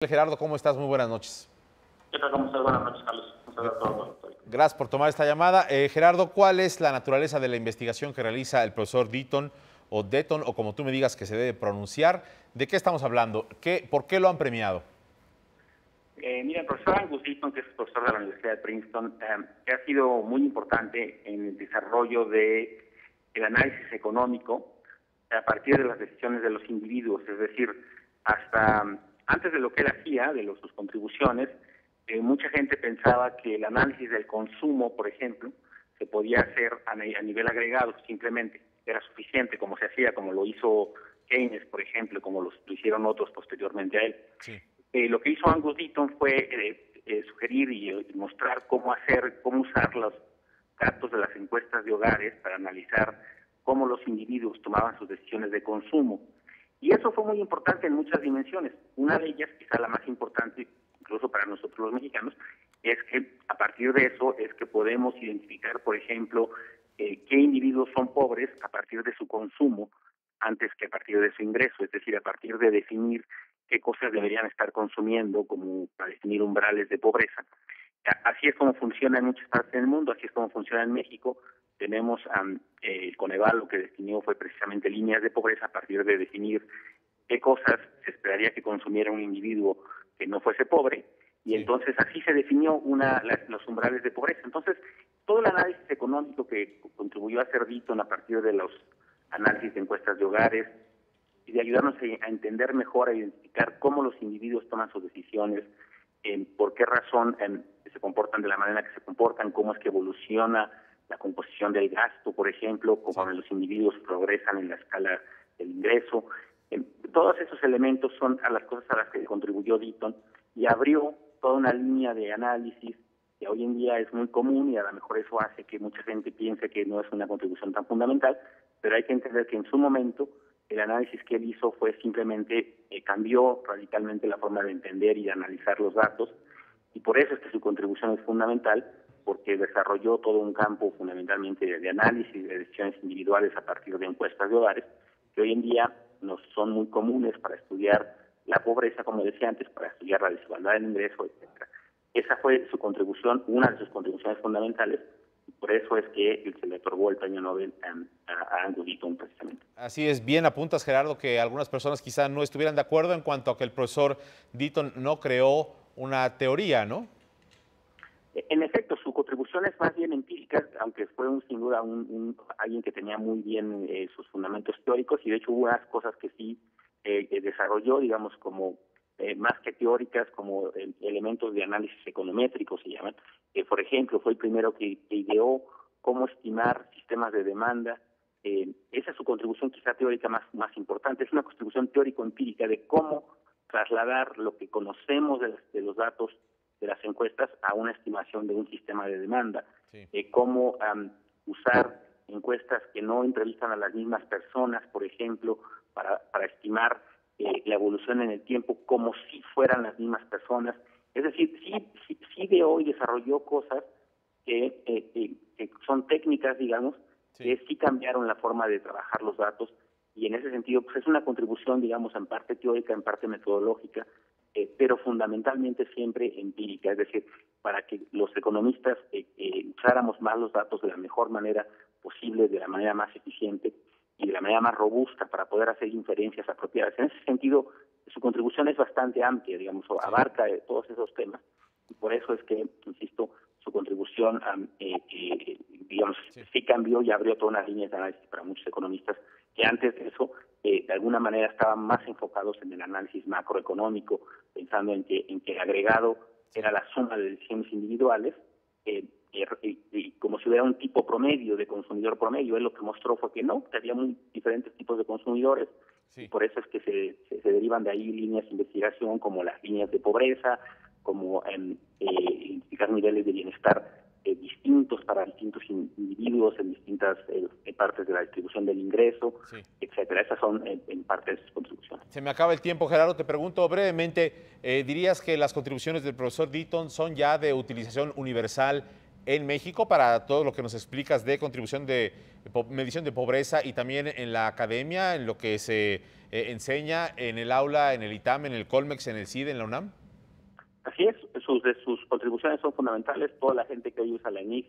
Gerardo, ¿cómo estás? Muy buenas noches. ¿Qué tal? ¿Cómo estás? Buenas noches, Carlos. Gracias por tomar esta llamada. Gerardo, ¿cuál es la naturaleza de la investigación que realiza el profesor Deaton o Deaton, o como tú me digas que se debe pronunciar? ¿De qué estamos hablando? ¿Por qué lo han premiado? Mira, el profesor Angus Deaton, que es profesor de la Universidad de Princeton, que ha sido muy importante en el desarrollo del análisis económico a partir de las decisiones de los individuos, es decir, hasta antes de lo que él hacía, de sus contribuciones, mucha gente pensaba que el análisis del consumo, por ejemplo, se podía hacer a nivel agregado, simplemente era suficiente, como se hacía, como lo hizo Keynes, por ejemplo, como lo hicieron otros posteriormente a él. Sí. Lo que hizo Angus Deaton fue sugerir y mostrar cómo usar los datos de las encuestas de hogares para analizar cómo los individuos tomaban sus decisiones de consumo. Y eso fue muy importante en muchas dimensiones. Una de ellas, quizá la más importante, incluso para nosotros los mexicanos, es que a partir de eso es que podemos identificar, por ejemplo, qué individuos son pobres a partir de su consumo antes que a partir de su ingreso, es decir, a partir de definir qué cosas deberían estar consumiendo como para definir umbrales de pobreza. Así es como funciona en muchas partes del mundo, así es como funciona en México. Tenemos el Coneval, lo que definió fue precisamente líneas de pobreza a partir de definir qué cosas se esperaría que consumiera un individuo que no fuese pobre, y entonces así se definió los umbrales de pobreza. Entonces, todo el análisis económico que contribuyó a hacer Deaton a partir de los análisis de encuestas de hogares y de ayudarnos a entender mejor, a identificar cómo los individuos toman sus decisiones, por qué razón se comportan de la manera que se comportan, cómo es que evoluciona la composición del gasto, por ejemplo, conforme los individuos progresan en la escala del ingreso. Todos esos elementos son a las cosas a las que contribuyó Deaton y abrió toda una línea de análisis que hoy en día es muy común, y a lo mejor eso hace que mucha gente piense que no es una contribución tan fundamental, pero hay que entender que en su momento el análisis que él hizo fue simplemente, cambió radicalmente la forma de entender y de analizar los datos, y por eso es que su contribución es fundamental, porque desarrolló todo un campo fundamentalmente de análisis de decisiones individuales a partir de encuestas de hogares, que hoy en día nos son muy comunes para estudiar la pobreza, como decía antes, para estudiar la desigualdad del ingreso, etcétera. Esa fue su contribución, una de sus contribuciones fundamentales, y por eso es que se le otorgó el premio Nobel a Angus Deaton precisamente. Así es, bien apuntas, Gerardo, que algunas personas quizá no estuvieran de acuerdo en cuanto a que el profesor Deaton no creó una teoría, ¿no? En efecto, su contribución es más bien empírica, aunque fue sin duda alguien que tenía muy bien sus fundamentos teóricos, y de hecho hubo unas cosas que sí desarrolló, digamos, como más que teóricas, como elementos de análisis econométricos se llaman. Por ejemplo, fue el primero que ideó cómo estimar sistemas de demanda. Esa es su contribución quizá teórica más importante. Es una contribución teórico-empírica de cómo trasladar lo que conocemos de los datos de las encuestas a una estimación de un sistema de demanda, cómo usar encuestas que no entrevistan a las mismas personas, por ejemplo, para estimar la evolución en el tiempo como si fueran las mismas personas. Es decir, sí de hoy desarrolló cosas que son técnicas, digamos, que sí cambiaron la forma de trabajar los datos, y en ese sentido pues es una contribución, digamos, en parte teórica, en parte metodológica, pero fundamentalmente siempre empírica, es decir, para que los economistas usáramos más los datos de la mejor manera posible, de la manera más eficiente y de la manera más robusta para poder hacer inferencias apropiadas. En ese sentido, su contribución es bastante amplia, digamos, abarca todos esos temas, y por eso es que, insisto, su contribución, digamos, sí cambió y abrió toda una línea de análisis para muchos economistas que antes de eso, de alguna manera, estaban más enfocados en el análisis macroeconómico, pensando en que el agregado era la suma de decisiones individuales, y como si hubiera un tipo promedio de consumidor promedio. Él lo que mostró fue que no, que había muy diferentes tipos de consumidores, y por eso es que se derivan de ahí líneas de investigación como las líneas de pobreza, como identificar niveles de bienestar distintos para distintos individuos en distintas partes de la distribución del ingreso, etcétera. Esas son en parte de sus contribuciones. Se me acaba el tiempo, Gerardo. Te pregunto brevemente, ¿dirías que las contribuciones del profesor Deaton son ya de utilización universal en México para todo lo que nos explicas de contribución de medición de pobreza y también en la academia, en lo que se enseña en el aula, en el ITAM, en el Colmex, en el CIDE, en la UNAM? Así es, sus contribuciones son fundamentales. Toda la gente que hoy usa la ENIC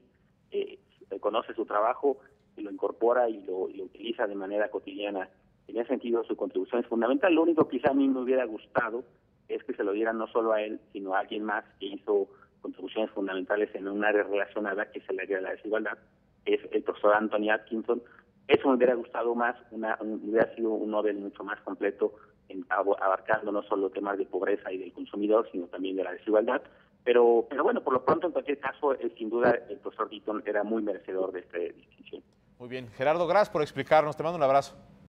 conoce su trabajo y lo incorpora y lo utiliza de manera cotidiana. En ese sentido, su contribución es fundamental. Lo único que quizá a mí me hubiera gustado es que se lo dieran no solo a él, sino a alguien más que hizo contribuciones fundamentales en un área relacionada, que es el área de la desigualdad, es el profesor Anthony Atkinson. Eso me hubiera gustado más, hubiera sido un Nobel mucho más completo, abarcando no solo temas de pobreza y del consumidor, sino también de la desigualdad. Pero bueno, por lo pronto, en cualquier caso, sin duda, el profesor Deaton era muy merecedor de esta distinción. Muy bien. Gerardo, gracias por explicarnos. Te mando un abrazo.